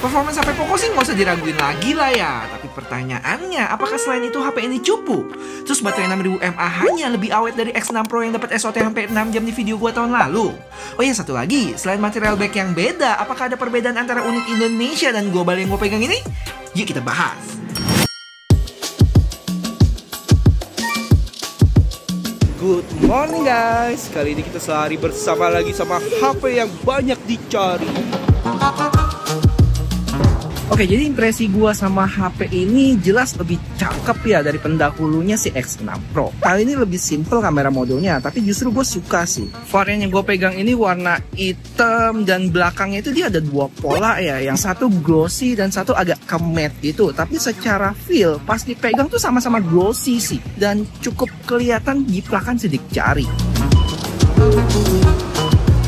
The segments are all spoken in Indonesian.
Performance HP Poco sih nggak usah diraguin lagi lah ya. Tapi pertanyaannya, apakah selain itu HP ini cupu? Terus baterai 6000 mAh hanya lebih awet dari X6 Pro yang dapat SOT sampai 6 jam di video gua tahun lalu? Oh iya, satu lagi, selain material back yang beda, apakah ada perbedaan antara unit Indonesia dan global yang gue pegang ini? Yuk kita bahas. Good morning guys, kali ini kita sehari bersama lagi sama HP yang banyak dicari. Oke, jadi impresi gua sama HP ini jelas lebih cakep ya dari pendahulunya si X6 Pro. Kali ini lebih simple kamera modenya, tapi justru gue suka sih. Varian yang gue pegang ini warna hitam dan belakangnya itu dia ada dua pola ya. Yang satu glossy dan satu agak ke matte gitu. Tapi secara feel pas dipegang tuh sama-sama glossy sih. Dan cukup kelihatan jiplakan sidik jari.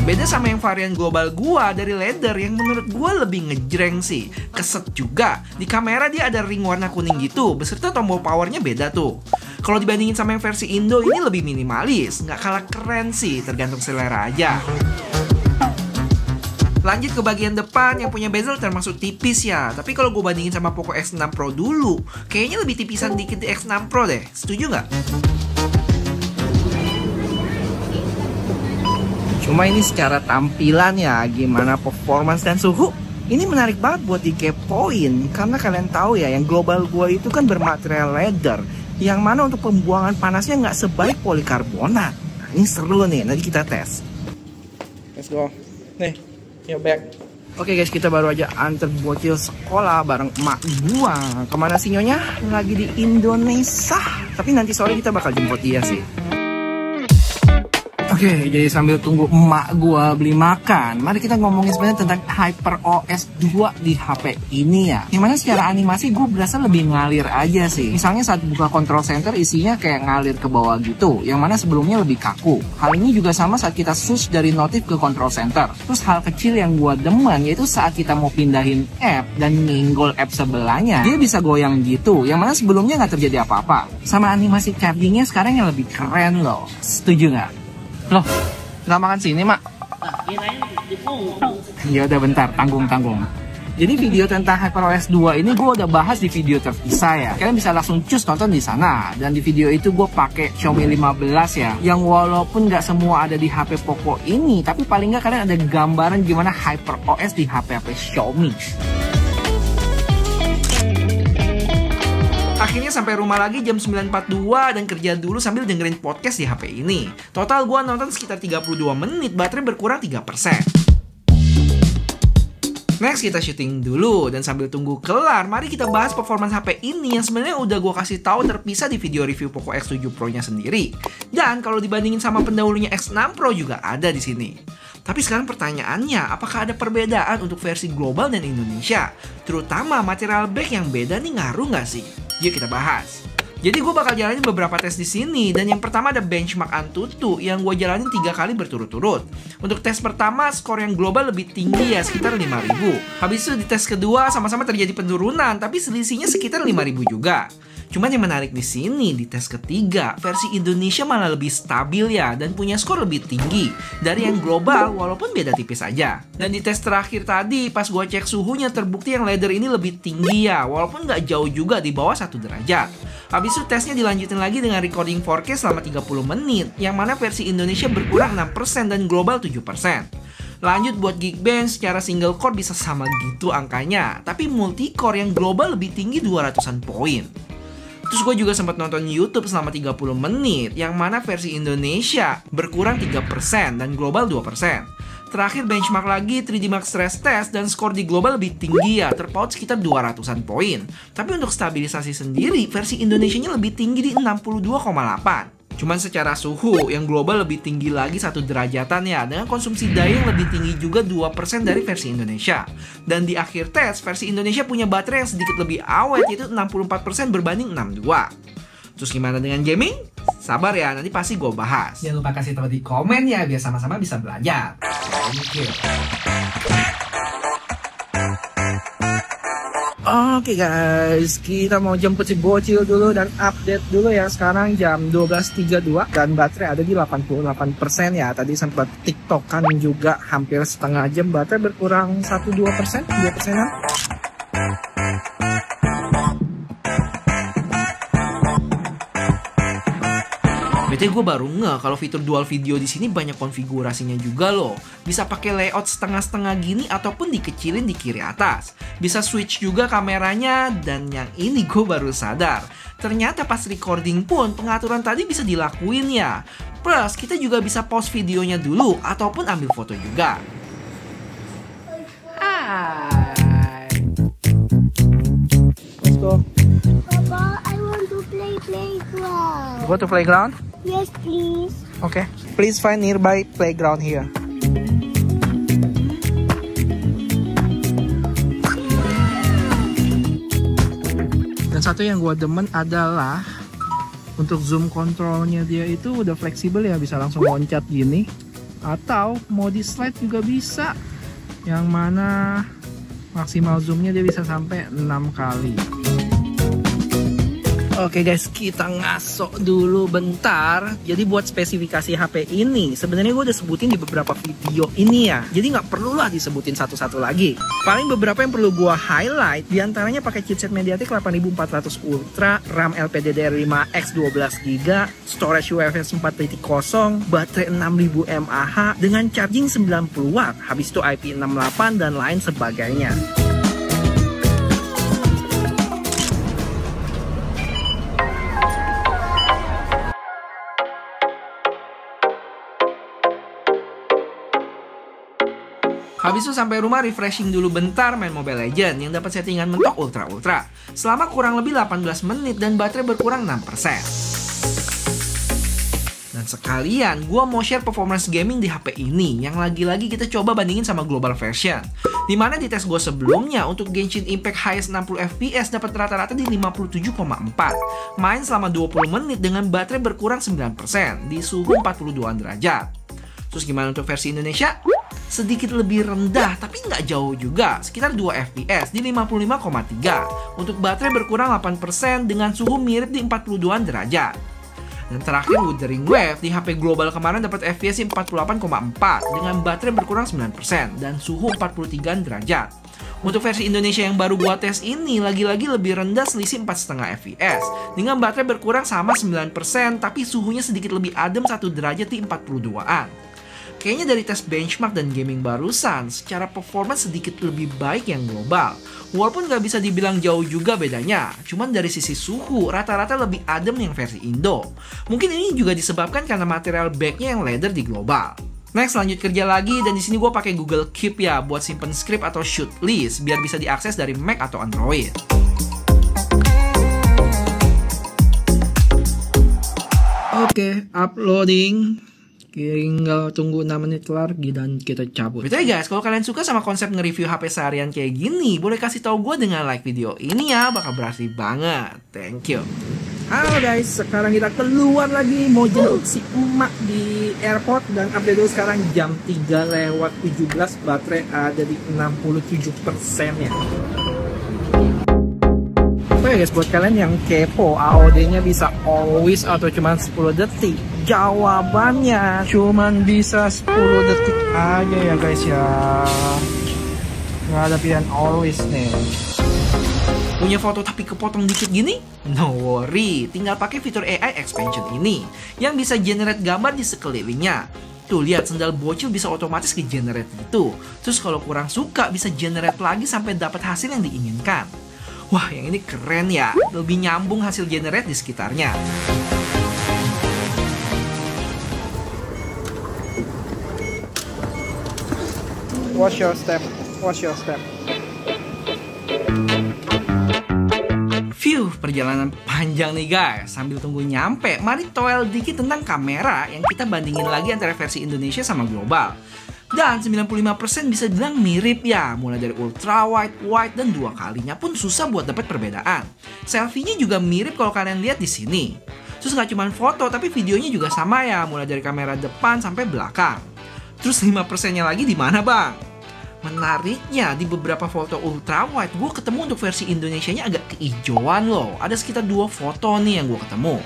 Beda sama yang varian global gua dari leather yang menurut gua lebih ngejreng sih. Keset juga. Di kamera dia ada ring warna kuning gitu, beserta tombol powernya beda tuh. Kalau dibandingin sama yang versi Indo ini lebih minimalis, nggak kalah keren sih, tergantung selera aja. Lanjut ke bagian depan, yang punya bezel termasuk tipis ya. Tapi kalau gue bandingin sama Poco X6 Pro dulu, kayaknya lebih tipisan dikit di X6 Pro deh. Setuju nggak? Cuma ini secara tampilan ya, gimana performance dan suhu, ini menarik banget buat dikepoin. Karena kalian tahu ya, yang global gua itu kan bermaterial leather, yang mana untuk pembuangan panasnya nggak sebaik polikarbonat. Nah, ini seru nih, nanti kita tes. Let's go. Nih, yuk back. Oke guys, kita baru aja antar bocil sekolah bareng emak gua. Kemana sih nyonya? Lagi di Indonesia. Tapi nanti sore kita bakal jemput dia sih. Oke, jadi sambil tunggu emak gua beli makan, mari kita ngomongin sebenarnya tentang HyperOS 2 di HP ini ya. Yang mana secara animasi gue berasa lebih ngalir aja sih. Misalnya saat buka control center isinya kayak ngalir ke bawah gitu, yang mana sebelumnya lebih kaku. Hal ini juga sama saat kita switch dari notif ke control center. Terus hal kecil yang gue demen yaitu saat kita mau pindahin app dan nyenggol app sebelahnya, dia bisa goyang gitu, yang mana sebelumnya nggak terjadi apa-apa. Sama animasi tappingnya sekarang yang lebih keren loh. Setuju nggak? Loh, nggak makan sini, Mak? Ya udah bentar, tanggung. Jadi video tentang HyperOS 2 ini gue udah bahas di video terpisah ya. Kalian bisa langsung cus nonton di sana. Dan di video itu gue pakai Xiaomi 15 ya. Yang walaupun nggak semua ada di HP Poco ini, tapi paling nggak kalian ada gambaran gimana HyperOS di HP Xiaomi. Akhirnya sampai rumah lagi jam 9.42 dan kerja dulu sambil dengerin podcast di HP ini. Total gua nonton sekitar 32 menit, baterai berkurang 3%. Next kita syuting dulu dan sambil tunggu kelar, mari kita bahas performance HP ini yang sebenarnya udah gua kasih tahu terpisah di video review Poco X7 Pro-nya sendiri. Dan kalau dibandingin sama pendahulunya X6 Pro juga ada di sini. Tapi sekarang pertanyaannya, apakah ada perbedaan untuk versi global dan Indonesia? Terutama material back yang beda nih ngaruh nggak sih? Yuk kita bahas. Jadi gue bakal jalanin beberapa tes di sini, dan yang pertama ada benchmark Antutu yang gue jalanin 3 kali berturut-turut. Untuk tes pertama skor yang global lebih tinggi ya, sekitar 5000. Habis itu di tes kedua sama-sama terjadi penurunan, tapi selisihnya sekitar 5000 juga. Cuman yang menarik di sini, di tes ketiga, versi Indonesia malah lebih stabil ya, dan punya skor lebih tinggi dari yang global walaupun beda tipis aja. Dan di tes terakhir tadi, pas gua cek suhunya terbukti yang leather ini lebih tinggi ya, walaupun nggak jauh juga di bawah 1 derajat. Habis itu tesnya dilanjutin lagi dengan recording 4K selama 30 menit, yang mana versi Indonesia berkurang 6% dan global 7%. Lanjut buat Geekbench, secara single core bisa sama gitu angkanya, tapi multi core yang global lebih tinggi 200-an poin. Terus gue juga sempat nonton YouTube selama 30 menit, yang mana versi Indonesia berkurang 3% dan global 2%. Terakhir benchmark lagi 3D Mark Stress Test dan skor di global lebih tinggi ya, terpaut sekitar 200-an poin. Tapi untuk stabilisasi sendiri, versi Indonesianya lebih tinggi di 62,8. Cuman secara suhu, yang global lebih tinggi lagi 1 derajatan ya, dengan konsumsi daya yang lebih tinggi juga 2% dari versi Indonesia. Dan di akhir tes, versi Indonesia punya baterai yang sedikit lebih awet, yaitu 64% berbanding 62. Terus gimana dengan gaming? Sabar ya, nanti pasti gue bahas. Jangan lupa kasih tahu di komen ya, biar sama-sama bisa belajar. Thank you. Oke guys, kita mau jemput si bocil dulu dan update dulu ya. Sekarang jam 12.32 dan baterai ada di 88% ya. Tadi sempat tiktokan juga hampir setengah jam, baterai berkurang 1-2%, 2%. BTW gue baru ngeh kalau fitur dual video di sini banyak konfigurasinya juga loh. Bisa pakai layout setengah-setengah gini ataupun dikecilin di kiri atas. Bisa switch juga kameranya, dan yang ini gue baru sadar. Ternyata pas recording pun pengaturan tadi bisa dilakuin ya. Plus kita juga bisa pause videonya dulu ataupun ambil foto juga. Hai. Let's go. Papa, I want to play playground. Go to playground? Yes, please. Okay. Please find nearby playground here. Dan satu yang gue demen adalah untuk zoom kontrolnya dia itu udah fleksibel ya, bisa langsung loncat gini atau mau di slide juga bisa, yang mana maksimal zoomnya dia bisa sampai 6 kali. Oke guys, kita ngasok dulu bentar. Jadi buat spesifikasi HP ini sebenarnya gue udah sebutin di beberapa video ini ya. Jadi nggak perlu lah disebutin satu-satu lagi. Paling beberapa yang perlu gue highlight, diantaranya pakai chipset MediaTek 8400 Ultra, RAM LPDDR5X 12GB, storage UFS 4.0, baterai 6000 mAh dengan charging 90 watt, habis itu IP68 dan lain sebagainya. Habis itu sampai rumah refreshing dulu bentar main Mobile Legends yang dapat settingan mentok ultra-ultra selama kurang lebih 18 menit dan baterai berkurang 6%. Dan sekalian gue mau share performance gaming di HP ini yang lagi-lagi kita coba bandingin sama global version. Dimana di tes gue sebelumnya untuk Genshin Impact highest 60 fps dapat rata-rata di 57,4. Main selama 20 menit dengan baterai berkurang 9% di suhu 42 derajat. Terus gimana untuk versi Indonesia? Sedikit lebih rendah tapi nggak jauh juga, sekitar 2 fps di 55,3 untuk baterai berkurang 8% dengan suhu mirip di 42 derajat. Dan terakhir Wuthering Wave di HP global kemarin dapat fps di 48,4 dengan baterai berkurang 9% dan suhu 43 derajat. Untuk versi Indonesia yang baru gua tes ini lagi-lagi lebih rendah selisih 4,5 fps dengan baterai berkurang sama 9% tapi suhunya sedikit lebih adem 1 derajat di 42an. Kayaknya dari tes benchmark dan gaming barusan, secara performance sedikit lebih baik yang global. Walaupun nggak bisa dibilang jauh juga bedanya, cuman dari sisi suhu rata-rata lebih adem yang versi Indo. Mungkin ini juga disebabkan karena material backnya yang leather di global. Next, lanjut kerja lagi, dan di sini gue pakai Google Keep ya buat simpen script atau shoot list biar bisa diakses dari Mac atau Android. Oke, uploading. Tinggal tunggu 6 menit lagi dan kita cabut. Betul guys, kalau kalian suka sama konsep nge-review HP seharian kayak gini, boleh kasih tahu gue dengan like video ini ya, bakal berarti banget. Thank you. Halo guys, sekarang kita keluar lagi mau jemput si emak di airport dan update dulu sekarang jam 3:17, baterai ada di 67% ya. Oke guys, buat kalian yang kepo AOD-nya bisa always atau cuma 10 detik, jawabannya cuman bisa 10 detik aja ya guys ya. Nggak ada pilihan always nih. Punya foto tapi kepotong dikit gini? No worry, tinggal pakai fitur AI expansion ini yang bisa generate gambar di sekelilingnya. Tuh lihat, sendal bocil bisa otomatis ke-generate gitu. Terus kalau kurang suka bisa generate lagi sampai dapat hasil yang diinginkan. Wah, yang ini keren ya, lebih nyambung hasil generate di sekitarnya. Watch your step, watch your step. Phew, perjalanan panjang nih guys. Sambil tunggu nyampe, mari toel dikit tentang kamera yang kita bandingin lagi antara versi Indonesia sama global. Dan 95% bisa dibilang mirip ya, mulai dari ultra wide, wide, dan 2 kalinya pun susah buat dapat perbedaan. Selfie-nya juga mirip kalau kalian lihat di sini. Terus nggak cuma foto, tapi videonya juga sama ya, mulai dari kamera depan sampai belakang. Terus 5%-nya lagi di mana bang? Menariknya, di beberapa foto ultra wide, gue ketemu untuk versi Indonesianya agak keijauan loh. Ada sekitar 2 foto nih yang gue ketemu.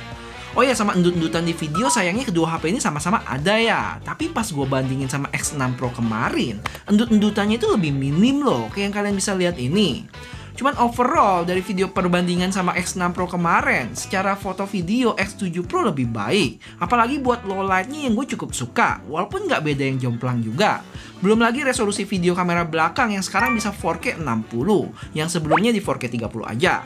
Oh ya, sama endut-endutan di video sayangnya kedua HP ini sama-sama ada ya. Tapi pas gue bandingin sama X6 Pro kemarin, endut-endutannya itu lebih minim loh, kayak yang kalian bisa lihat ini. Cuman overall dari video perbandingan sama X6 Pro kemarin, secara foto video X7 Pro lebih baik. Apalagi buat low light-nya yang gue cukup suka, walaupun nggak beda yang jomplang juga. Belum lagi resolusi video kamera belakang yang sekarang bisa 4K 60, yang sebelumnya di 4K 30 aja.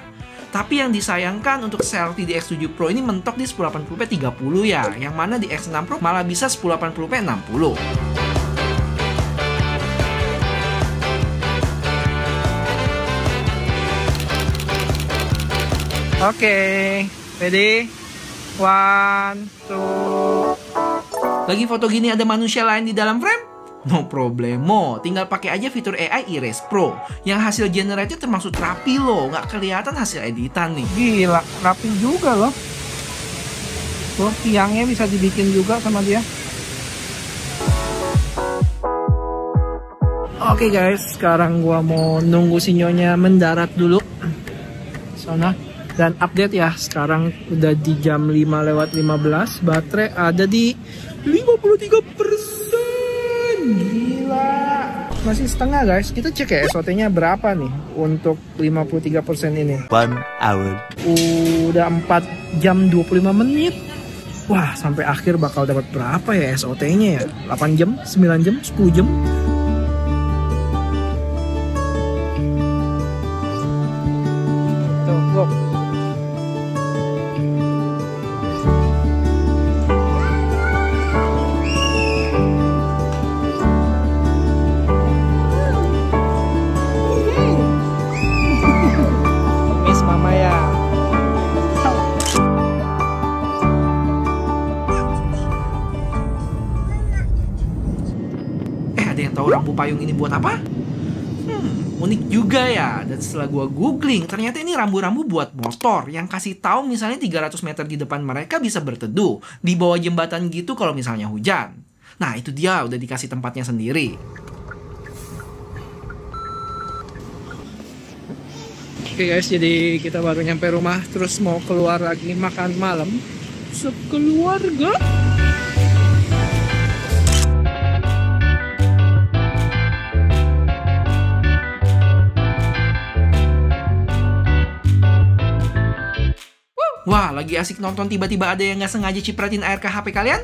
Tapi yang disayangkan untuk selfie di X7 Pro ini mentok di 1080p 30 ya, yang mana di X6 Pro malah bisa 1080p 60. Oke, ready? 1, 2. Lagi foto gini ada manusia lain di dalam frame? No problemo, tinggal pakai aja fitur AI Erase Pro yang hasil generated termasuk rapi loh, nggak kelihatan hasil editan nih. Gila, rapi juga loh. Tuh, tiangnya bisa dibikin juga sama dia. Oke guys, sekarang gua mau nunggu si Nyonya mendarat dulu. Sana. Dan update ya, sekarang udah di jam 5:15, baterai ada di 53%. Gila. Masih setengah guys, kita cek ya SOT-nya berapa nih untuk 53% ini. 1 hour. Udah 4 jam 25 menit. Wah, sampai akhir bakal dapat berapa ya SOT-nya ya? 8 jam, 9 jam, 10 jam? Tuh, go. Tahu rambu payung ini buat apa? Unik juga ya. Dan setelah gua googling, ternyata ini rambu-rambu buat motor yang kasih tahu misalnya 300 meter di depan mereka bisa berteduh di bawah jembatan gitu kalau misalnya hujan. Nah, itu dia udah dikasih tempatnya sendiri. Oke guys, jadi kita baru nyampe rumah, terus mau keluar lagi makan malam sekeluarga. Wah, lagi asik nonton tiba-tiba ada yang nggak sengaja cipratin air ke HP kalian?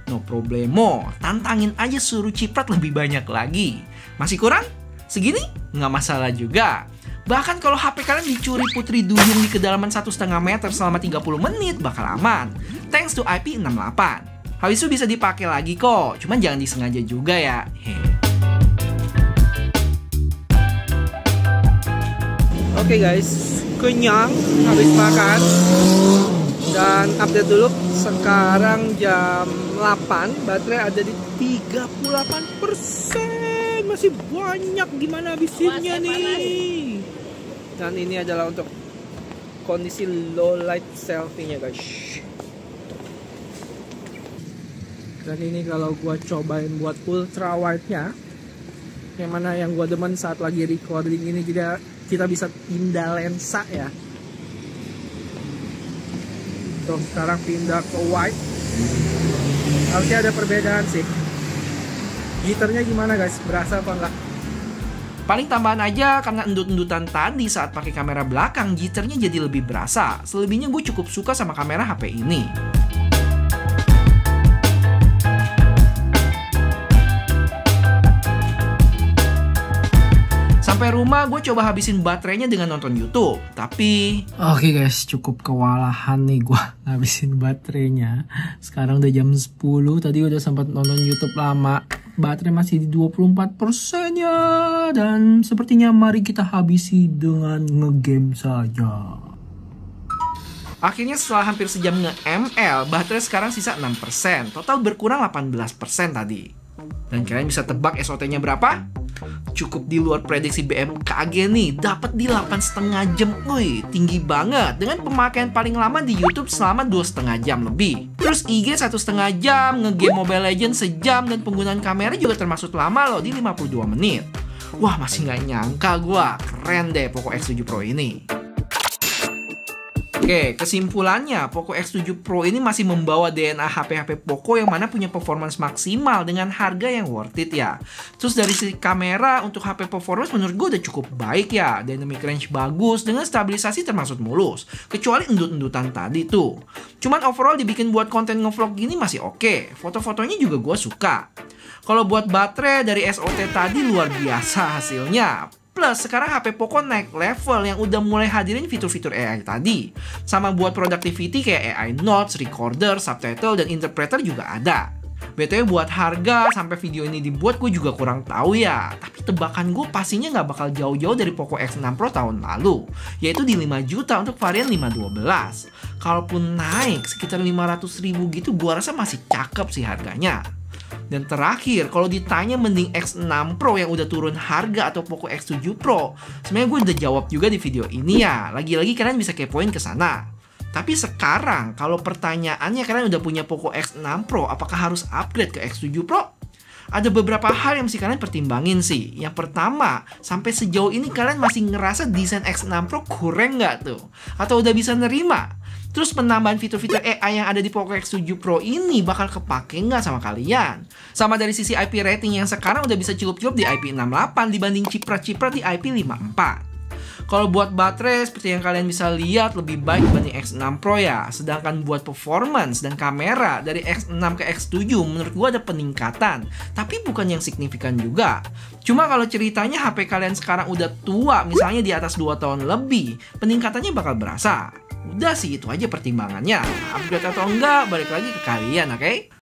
No problemo, tantangin aja suruh ciprat lebih banyak lagi. Masih kurang? Segini? Nggak masalah juga. Bahkan kalau HP kalian dicuri putri duyung di kedalaman 1,5 meter selama 30 menit bakal aman. Thanks to IP68. Habis itu bisa dipakai lagi kok, cuman jangan disengaja juga ya. Oke guys, kenyang habis makan. Dan update dulu, sekarang jam 8, baterai ada di 38%. Masih banyak, gimana habisinnya nih. Dan ini adalah untuk kondisi low light selfie-nya guys. Dan ini kalau gua cobain buat ultra wide-nya, yang mana yang gua demen saat lagi recording ini, jadi kita bisa pindah lensa ya. Tuh, sekarang pindah ke wide. Harusnya ada perbedaan sih. Jitternya gimana guys? Berasa apa enggak? Paling tambahan aja, karena endut-endutan tadi saat pakai kamera belakang, jitternya jadi lebih berasa. Selebihnya gue cukup suka sama kamera HP ini. Sampai rumah gue coba habisin baterainya dengan nonton YouTube, tapi... Oke guys, cukup kewalahan nih gue habisin baterainya. Sekarang udah jam 10, tadi udah sempat nonton YouTube lama. Baterai masih di 24% ya. Dan sepertinya mari kita habisi dengan ngegame saja. Akhirnya setelah hampir sejam nge-ML, baterai sekarang sisa 6%. Total berkurang 18% tadi. Dan kalian bisa tebak SOT-nya berapa? Cukup di luar prediksi BMKG nih, dapat di 8,5 jam. Wih, tinggi banget. Dengan pemakaian paling lama di YouTube selama 2,5 jam lebih. Terus IG 1,5 jam, ngegame Mobile Legends sejam, dan penggunaan kamera juga termasuk lama loh, di 52 menit. Wah, masih nggak nyangka gua. Keren deh Poco X7 Pro ini. Oke, kesimpulannya, Poco X7 Pro ini masih membawa DNA HP-HP Poco yang mana punya performance maksimal dengan harga yang worth it ya. Terus dari sisi kamera, untuk HP performance menurut gue udah cukup baik ya. Dynamic range bagus, dengan stabilisasi termasuk mulus. Kecuali endut-endutan tadi tuh. Cuman overall dibikin buat konten ngevlog gini masih oke. Foto-fotonya juga gue suka. Kalau buat baterai dari SOT tadi luar biasa hasilnya. Plus, sekarang HP Poco naik level yang udah mulai hadirin fitur-fitur AI tadi. Sama buat productivity kayak AI Notes, Recorder, Subtitle, dan Interpreter juga ada. BTW buat harga sampai video ini dibuat gue juga kurang tahu ya. Tapi tebakan gue pastinya nggak bakal jauh-jauh dari Poco X6 Pro tahun lalu. Yaitu di 5 juta untuk varian 512. Kalaupun naik sekitar 500.000 gitu, gue rasa masih cakep sih harganya. Dan terakhir, kalau ditanya mending X6 Pro yang udah turun harga atau Poco X7 Pro, sebenarnya gue udah jawab juga di video ini ya. Lagi-lagi kalian bisa kepoin ke sana. Tapi sekarang, kalau pertanyaannya kalian udah punya Poco X6 Pro, apakah harus upgrade ke X7 Pro? Ada beberapa hal yang mesti kalian pertimbangin sih. Yang pertama, sampai sejauh ini kalian masih ngerasa desain X6 Pro kurang nggak tuh? Atau udah bisa nerima? Terus penambahan fitur-fitur AI yang ada di Poco X7 Pro ini bakal kepake nggak sama kalian? Sama dari sisi IP rating yang sekarang udah bisa celup-celup di IP68 dibanding ciprat-ciprat di IP54. Kalau buat baterai, seperti yang kalian bisa lihat, lebih baik dibanding X6 Pro ya. Sedangkan buat performance dan kamera, dari X6 ke X7 menurut gua ada peningkatan. Tapi bukan yang signifikan juga. Cuma kalau ceritanya HP kalian sekarang udah tua, misalnya di atas 2 tahun lebih, peningkatannya bakal berasa. Udah sih, itu aja pertimbangannya. Upgrade atau enggak, balik lagi ke kalian, oke?